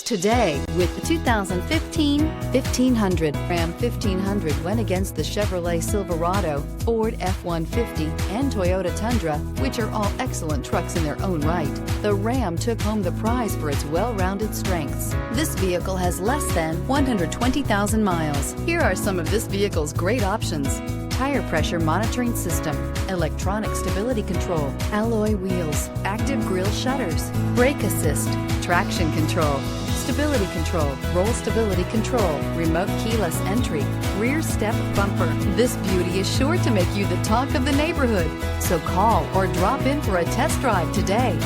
Today with the 2015 1500. Ram 1500 went against the Chevrolet Silverado, Ford F-150, and Toyota Tundra, which are all excellent trucks in their own right. The Ram took home the prize for its well-rounded strengths. This vehicle has less than 120,000 miles. Here are some of this vehicle's great options: tire pressure monitoring system, electronic stability control, alloy wheels, active grille shutters, brake assist, traction control, stability control, roll stability control, remote keyless entry, rear step bumper. This beauty is sure to make you the talk of the neighborhood. So call or drop in for a test drive today.